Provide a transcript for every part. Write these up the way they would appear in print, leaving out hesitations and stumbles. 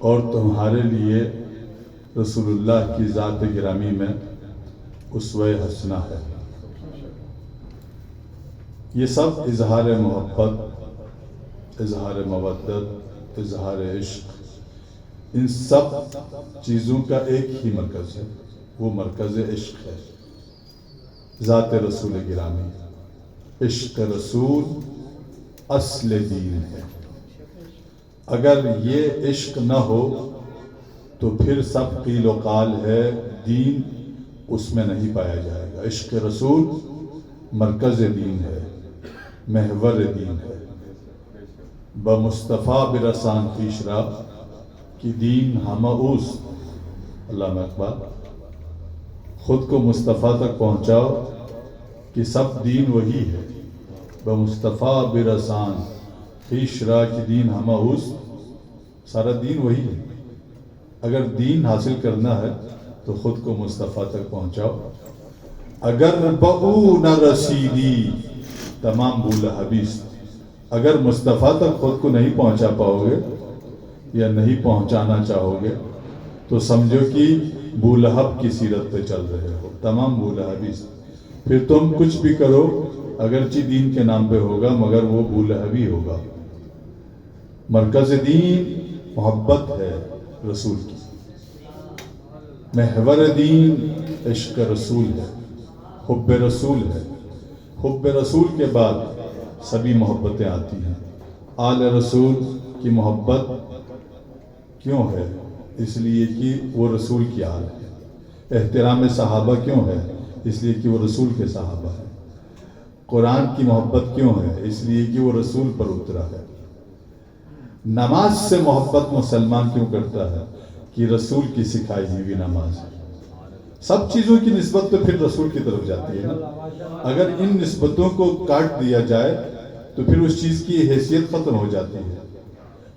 اور تمہارے لیے رسول اللہ کی ذات گرامی میں اسوہ حسنہ ہے۔ یہ سب اظہار محبت، اظہار مودت، اظہار عشق، ان سب چیزوں کا ایک ہی مرکز ہے، وہ مرکز عشق ہے، ذات رسول گرامی۔ عشق رسول اصل دین ہے۔ اگر یہ عشق نہ ہو تو پھر سب قیل و قال ہے، دین اس میں نہیں پایا جائے گا۔ عشق رسول مرکز دین ہے، محور دین ہے۔ بمصطفیٰ برسان پیش را کہ دین ہمہ اوست۔ علامہ اقبال، خود کو مصطفیٰ تک پہنچاؤ کہ سب دین وہی ہے۔ بمصطفیٰ برسان پیش را کہ دین ہمہ اوست، سارا دین وہی ہے۔ اگر دین حاصل کرنا ہے تو خود کو مصطفیٰ تک پہنچاؤ۔ اگر بہو نہ رسیدی تمام بولہبیست۔ اگر مصطفیٰ تک خود کو نہیں پہنچا پاؤ گے یا نہیں پہنچانا چاہو گے تو سمجھو کہ بولہب کی سیرت پہ چل رہے ہو، تمام بولہبیست۔ پھر تم کچھ بھی کرو اگرچہ دین کے نام پہ ہوگا مگر وہ بولہبی ہوگا۔ مرکز دین محبت ہے رسول کی، محور دین عشق رسول ہے، حب رسول ہے۔ حب رسول کے بعد سبھی محبتیں آتی ہیں۔ آل رسول کی محبت کیوں ہے؟ اس لیے کہ وہ رسول کی آل ہے۔ احترام صحابہ کیوں ہے؟ اس لیے کہ وہ رسول کے صحابہ ہیں۔ قرآن کی محبت کیوں ہے؟ اس لیے کہ وہ رسول پر اترا ہے۔ نماز سے محبت مسلمان کیوں کرتا ہے؟ کہ رسول کی سکھائی ہوئی نماز ہے۔ سب چیزوں کی نسبت تو پھر رسول کی طرف جاتی ہے نا۔ اگر ان نسبتوں کو کاٹ دیا جائے تو پھر اس چیز کی حیثیت ختم ہو جاتی ہے۔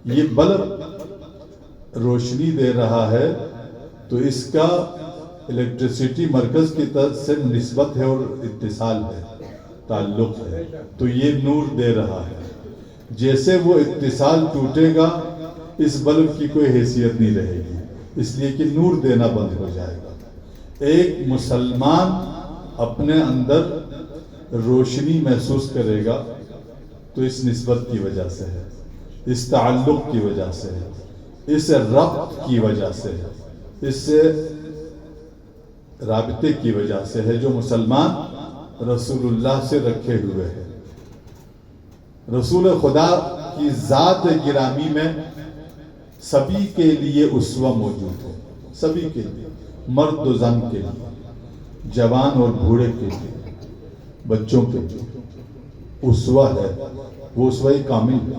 یہ بلب روشنی دے رہا ہے تو اس کا الیکٹریسٹی مرکز کی طرف سے نسبت ہے اور اتصال ہے، تعلق ہے، تو یہ نور دے رہا ہے۔ جیسے وہ اتصال ٹوٹے گا اس بلب کی کوئی حیثیت نہیں رہے گی، اس لیے کہ نور دینا بند ہو جائے گا۔ ایک مسلمان اپنے اندر روشنی محسوس کرے گا تو اس نسبت کی وجہ سے ہے، اس تعلق کی وجہ سے ہے، اس ربط کی وجہ سے ہے، اس رابطے کی وجہ سے ہے جو مسلمان رسول اللہ سے رکھے ہوئے ہے۔ رسول خدا کی ذات گرامی میں سبھی کے لیے اسوہ موجود ہے، سبھی کے لیے، مرد و زن کے لیے، جوان اور بوڑھے کے لیے، بچوں کے لیے اسوہ ہے۔ وہ اسوہ کامل ہے،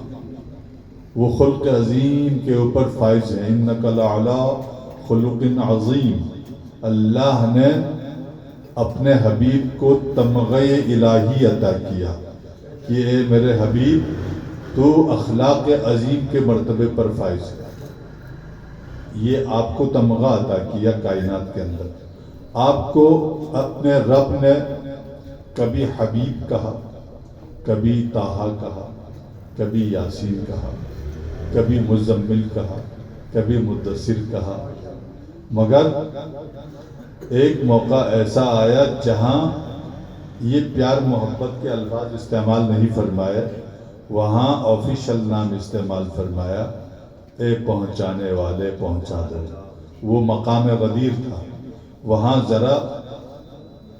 وہ خلق عظیم کے اوپر فائز ہے۔ انک لعلی خلق عظیم۔ اللہ نے اپنے حبیب کو تمغہ الہی عطا کیا کہ اے میرے حبیب تو اخلاق عظیم کے مرتبے پر فائز ہے۔ یہ آپ کو تمغہ عطا کیا کائنات کے اندر۔ آپ کو اپنے رب نے کبھی حبیب کہا، کبھی طٰہٰ کہا، کبھی یاسین کہا، کبھی مزمل کہا، کبھی مدثر کہا، مگر ایک موقع ایسا آیا جہاں یہ پیار محبت کے الفاظ استعمال نہیں فرمائے، وہاں آفیشل نام استعمال فرمایا، اے پہنچانے والے پہنچا دو۔ وہ مقام غدیر تھا، وہاں ذرا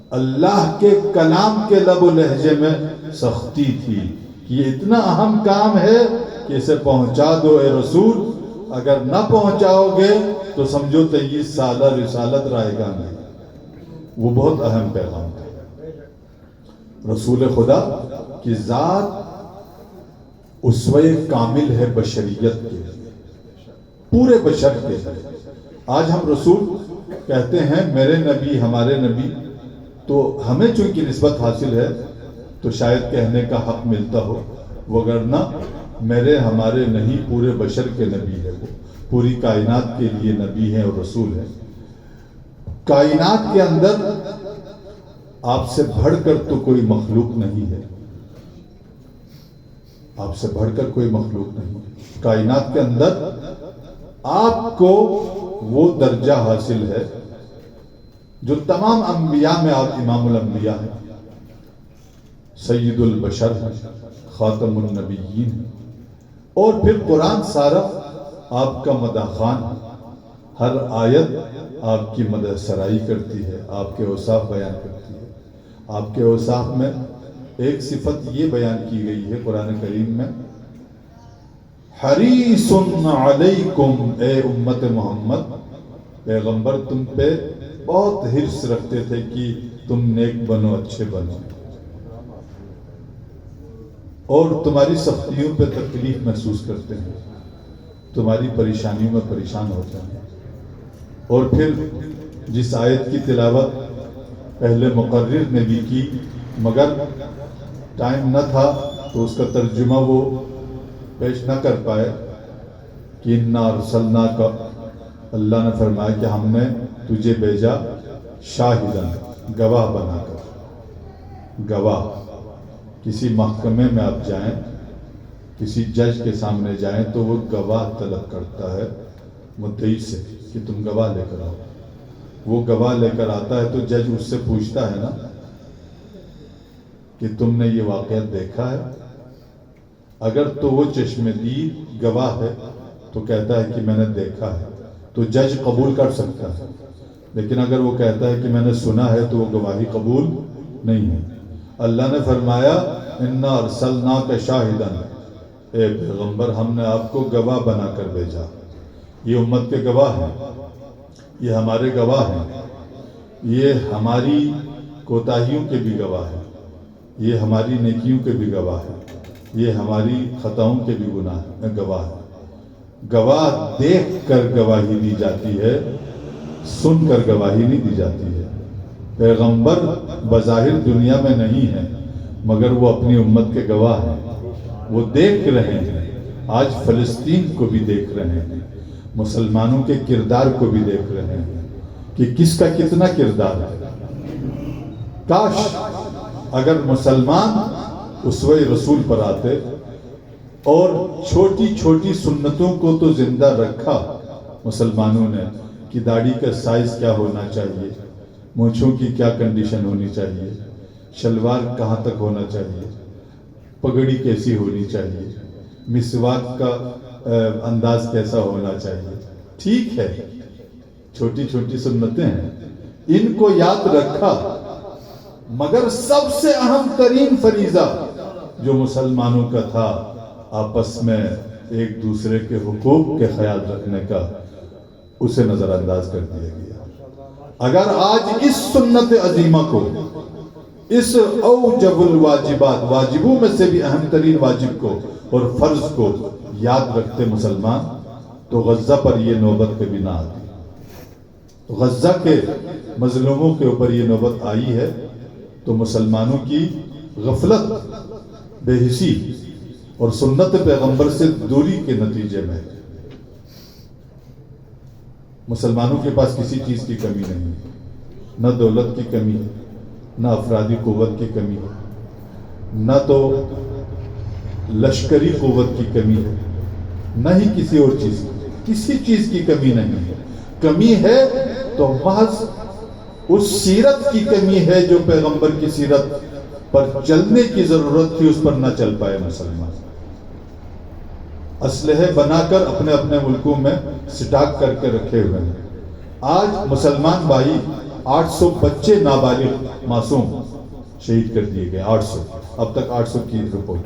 اللہ کے کلام کے لب و لہجے میں سختی تھی کہ یہ اتنا اہم کام ہے کہ اسے پہنچا دو اے رسول، اگر نہ پہنچاؤ گے تو سمجھو 23 سالہ رسالت رائے گا نہیں۔ وہ بہت اہم پیغام تھا۔ رسول خدا کی ذات اسوہ کامل ہے بشریت کے لیے، پورے بشر کے لیے۔ آج ہم رسول کہتے ہیں میرے نبی، ہمارے نبی، تو ہمیں چونکہ نسبت حاصل ہے تو شاید کہنے کا حق ملتا ہو، وگرنہ میرے ہمارے نہیں، پورے بشر کے نبی ہے، وہ پوری کائنات کے لیے نبی ہیں اور رسول ہیں۔ کائنات کے اندر آپ سے بڑھ کر تو کوئی مخلوق نہیں ہے، آپ سے بڑھ کر کوئی مخلوق نہیں ہے۔ کائنات کے اندر آپ کو وہ درجہ حاصل ہے جو تمام انبیاء میں آپ امام الانبیاء ہیں، سید البشر ہیں، خاتم النبیین ہیں، اور پھر قرآن سارا آپ کا مدح خوان ہے، ہر آیت آپ کی مدح سرائی کرتی ہے، آپ کے اوصاف بیان کرتی ہے۔ آپ کے اوصاف میں ایک صفت یہ بیان کی گئی ہے قرآن کریم میں، حریص علیکم، اے امت محمد، پیغمبر تم پہ بہت حرص رکھتے تھے کہ تم نیک بنو، اچھے بنو، اور تمہاری سختیوں پہ تکلیف محسوس کرتے ہیں، تمہاری پریشانیوں میں پریشان ہوتے ہیں۔ اور پھر جس آیت کی تلاوت پہلے مقرر نے بھی کی، مگر ٹائم نہ تھا تو اس کا ترجمہ وہ پیش نہ کر پائے، کہ اِنَّا أَرْسَلْنَاكَ، اللہ نے فرمایا کہ ہم نے تجھے بھیجا شاہداً، گواہ بنا کر۔ گواہ، کسی محکمے میں آپ جائیں، کسی جج کے سامنے جائیں تو وہ گواہ طلب کرتا ہے مدعی سے کہ تم گواہ لے کر آؤ۔ وہ گواہ لے کر آتا ہے تو جج اس سے پوچھتا ہے نا کہ تم نے یہ واقعہ دیکھا ہے؟ اگر تو وہ چشم دید گواہ ہے تو کہتا ہے کہ میں نے دیکھا ہے، تو جج قبول کر سکتا ہے، لیکن اگر وہ کہتا ہے کہ میں نے سنا ہے تو وہ گواہی قبول نہیں ہے۔ اللہ نے فرمایا اِنَّا أَرْسَلْنَاكَ شَاهِدًا، اے پیغمبر ہم نے آپ کو گواہ بنا کر بھیجا۔ یہ امت کے گواہ ہیں، یہ ہمارے گواہ ہیں، یہ ہماری کوتاہیوں کے بھی گواہ ہیں، یہ ہماری نیکیوں کے بھی گواہ ہیں، یہ ہماری خطاؤں کے بھی گواہ ہیں۔ گواہ دیکھ کر گواہی دی جاتی ہے، سن کر گواہی نہیں دی جاتی ہے۔ پیغمبر بظاہر دنیا میں نہیں ہے، مگر وہ اپنی امت کے گواہ ہیں، وہ دیکھ رہے ہیں۔ آج فلسطین کو بھی دیکھ رہے ہیں، مسلمانوں کے کردار کو بھی دیکھ رہے ہیں کہ کس کا کتنا کردار ہے۔ کاش اگر مسلمان اسوہ رسول پر آتے اور چھوٹی چھوٹی سنتوں کو تو زندہ رکھا مسلمانوں نے، کہ داڑھی کا سائز کیا ہونا چاہیے، مونچھوں کی کیا کنڈیشن ہونی چاہیے، شلوار کہاں تک ہونا چاہیے، پگڑی کیسی ہونی چاہیے، مسواک کا انداز کیسا ہونا چاہیے۔ ٹھیک ہے، چھوٹی چھوٹی سنتیں ہیں، ان کو یاد رکھا، مگر سب سے اہم ترین فریضہ جو مسلمانوں کا تھا، آپس میں ایک دوسرے کے حقوق کے خیال رکھنے کا، اسے نظر انداز کر دیا گیا۔ اگر آج اس سنت عظیمہ کو، اس اوجب الواجبات، واجبوں میں سے بھی اہم ترین واجب کو اور فرض کو یاد رکھتے مسلمان، تو غزہ پر یہ نوبت کبھی نہ آتی۔ غزہ کے مظلوموں کے اوپر یہ نوبت آئی ہے تو مسلمانوں کی غفلت، بے حسی اور سنت پیغمبر سے دوری کے نتیجے میں۔ مسلمانوں کے پاس کسی چیز کی کمی نہیں ہے، نہ دولت کی کمی ہے، نہ افرادی قوت کی کمی ہے، نہ تو لشکری قوت کی کمی ہے، نہ ہی کسی اور چیز کی، کسی چیز کی کمی نہیں ہے۔ کمی ہے تو محض اس سیرت کی کمی ہے جو پیغمبر کی سیرت پر چلنے کی ضرورت تھی، اس پر نہ چل پائے مسلمان۔ اسلحے بنا کر اپنے اپنے ملکوں میں سٹاک کر کے رکھے ہوئے ہیں۔ آج مسلمان بھائی 800 بچے نابالغ معصوم شہید کر دیے گئے، 800، اب تک 800 کی رپورٹ،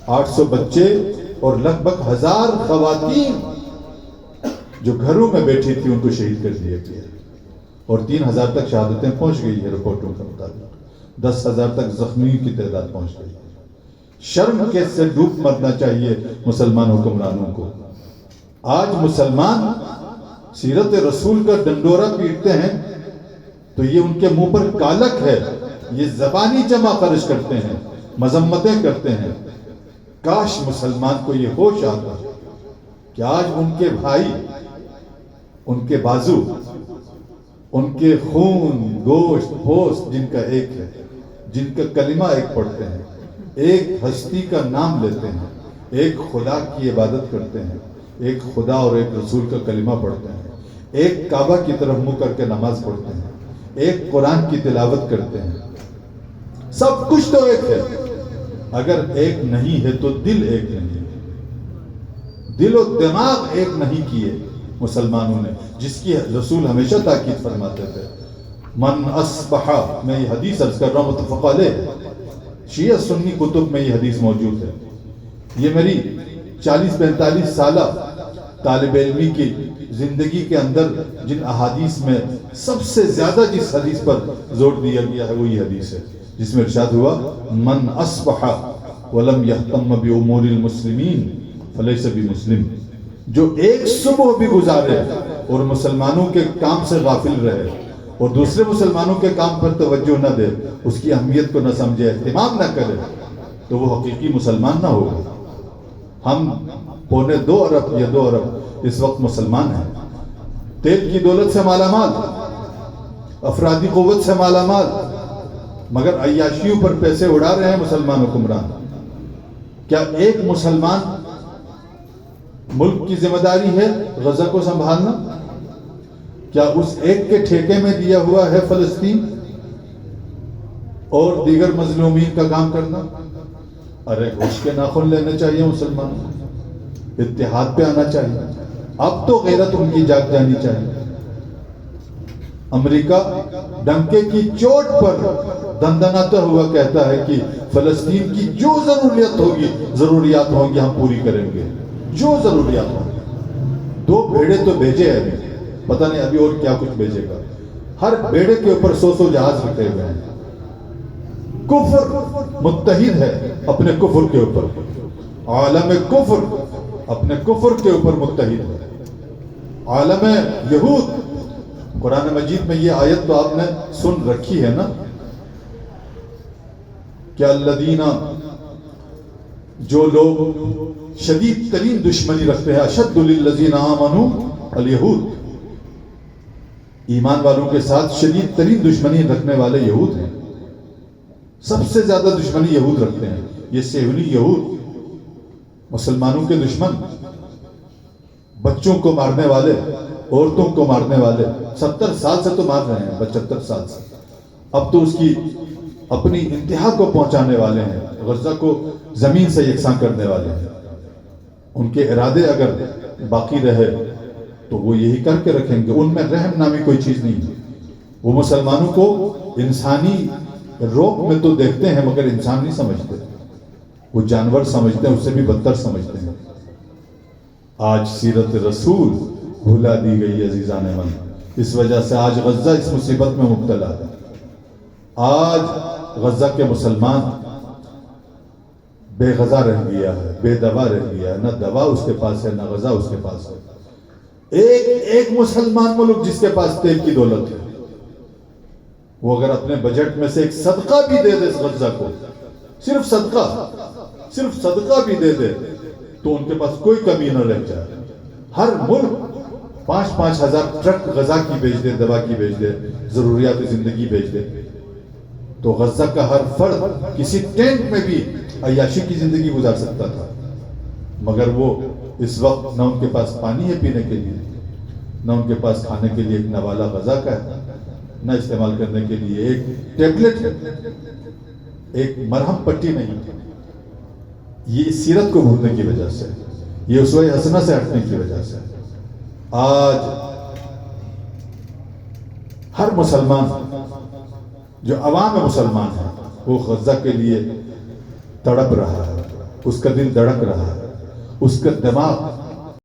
800 بچے اور لگ بھگ 1000 خواتین جو گھروں میں بیٹھی تھی ان کو شہید کر دیا گیا، اور 3000 تک شہادتیں پہنچ گئی ہے رپورٹوں کے مطابق، 10,000 تک زخمیوں کی تعداد پہنچ گئی ہے۔ شرم کے سے ڈوب مرنا چاہیے مسلمان حکمرانوں کو۔ آج مسلمان سیرت رسول کا ڈنڈورا پیٹتے ہیں تو یہ ان کے منہ پر کالک ہے، یہ زبانی جمع خرچ کرتے ہیں، مذمتیں کرتے ہیں۔ کاش مسلمان کو یہ ہوش آتا کہ آج ان کے بھائی، ان کے بازو، ان کے خون گوشت پوست جن کا ایک ہے، جن کا کلمہ ایک پڑھتے ہیں، ایک ہستی کا نام لیتے ہیں، ایک خدا کی عبادت کرتے ہیں، ایک خدا اور ایک رسول کا کلمہ پڑھتے ہیں، ایک کعبہ کی طرف منہ کر کے نماز پڑھتے ہیں، ایک قرآن کی تلاوت کرتے ہیں، سب کچھ تو ایک ہے، اگر ایک نہیں ہے تو دل ایک نہیں ہے، دل و دماغ ایک نہیں کیے مسلمانوں نے، جس کی رسول ہمیشہ تاکید فرماتے تھے۔ من اصبح، میں یہ حدیث عرض کر رہا ہوں متفق علیہ، شیعہ سنی کتب میں یہ حدیث موجود ہے، یہ میری 40-45 سالہ طالب علمی کی زندگی کے اندر جن احادیث میں سب سے زیادہ جس حدیث پر زور دیا گیا ہے وہ یہ حدیث ہے، جس میں ارشاد ہوا من اصبح ولم یہتم بامور المسلمین فلیس بمسلم، جو ایک صبح بھی گزارے اور مسلمانوں کے کام سے غافل رہے اور دوسرے مسلمانوں کے کام پر توجہ نہ دے، اس کی اہمیت کو نہ سمجھے، اہتمام نہ کرے، تو وہ حقیقی مسلمان نہ ہوگا۔ ہم 2.25 ارب یا 2 ارب اس وقت مسلمان ہیں، تیل کی دولت سے مالا مال، افرادی قوت سے مالا مال، مگر عیاشیوں پر پیسے اڑا رہے ہیں مسلمان حکمران۔ کیا ایک مسلمان ملک کی ذمہ داری ہے غزہ کو سنبھالنا؟ کیا اس ایک کے ٹھیکے میں دیا ہوا ہے فلسطین اور دیگر مظلومین کا کام کرنا؟ ارے ہوش کے ناخن لینے چاہیے مسلمانوں کو، اتحاد پہ آنا چاہیے، اب تو غیرت ان کی جاگ جانی چاہیے۔ امریکہ ڈنکے کی چوٹ پر دندناتا ہوا کہتا ہے کہ فلسطین کی جو ضروریات ہوں گی ہم پوری کریں گے، جو ضروریات ہوں گی۔ 2 بھیڑے تو بھیجے ہیں، پتہ نہیں ابھی اور کیا کچھ بھیجے گا۔ ہر بیڑے کے اوپر 100 جہاز رکھے ہوئے ہیں۔ کفر متحد ہے اپنے کفر کے اوپر، عالم کفر اپنے کفر کے اوپر متحد ہے۔ عالم یہود، قرآن مجید میں یہ آیت تو آپ نے سن رکھی ہے نا کہ الذین، جو لوگ شدید ترین دشمنی رکھتے ہیں، اشد للذین آمنوا الیہود، ایمان والوں کے ساتھ شدید ترین دشمنی رکھنے والے یہود ہیں، سب سے زیادہ دشمنی یہود رکھتے ہیں۔ یہ صہیونی یہود، مسلمانوں کے دشمن، بچوں کو مارنے والے، عورتوں کو مارنے والے، 70 سال سے تو مار رہے ہیں، 75 سال سے، اب تو اس کی اپنی انتہا کو پہنچانے والے ہیں، غزہ کو زمین سے یکساں کرنے والے ہیں۔ ان کے ارادے اگر باقی رہے تو وہ یہی کر کے رکھیں گے، ان میں رحم نامی کوئی چیز نہیں ہے۔ وہ مسلمانوں کو انسانی روپ میں تو دیکھتے ہیں مگر انسان نہیں سمجھتے، وہ جانور سمجھتے ہیں، اس سے بھی بدتر سمجھتے ہیں۔ آج سیرت رسول بھلا دی گئی عزیزان من، اس وجہ سے آج غزہ اس مصیبت میں مبتلا ہے۔ آج غزہ کے مسلمان بے غذا رہ گیا ہے، بے دوا رہ گیا ہے، نہ دوا اس کے پاس ہے نہ غذا اس کے پاس ہے۔ ایک مسلمان ملک جس کے پاس تیل کی دولت ہے، وہ اگر اپنے بجٹ میں سے ایک صدقہ بھی دے دے اس غزہ کو، صرف صدقہ بھی دے دے تو ان کے پاس کوئی کمی نہ رہ جائے۔ ہر ملک 5-5 ہزار ٹرک غزہ کی بھیج دے، دوا کی بھیج دے، ضروریات زندگی بھیج دے، تو غزہ کا ہر فرد کسی ٹینٹ میں بھی عیاشی کی زندگی گزار سکتا تھا، مگر وہ اس وقت نہ ان کے پاس پانی ہے پینے کے لیے، نہ ان کے پاس کھانے کے لیے ایک نوالا غذا کا ہے، نہ استعمال کرنے کے لیے ایک ٹیبلٹ ہے، ایک مرہم پٹی نہیں۔ یہ سیرت کو بھولنے کی وجہ سے، یہ اسوہ حسنہ سے ہٹنے کی وجہ سے آج ہر مسلمان جو عوام مسلمان ہے وہ غزہ کے لیے تڑپ رہا ہے، اس کا دل دھڑک رہا ہے، اس کا دماغ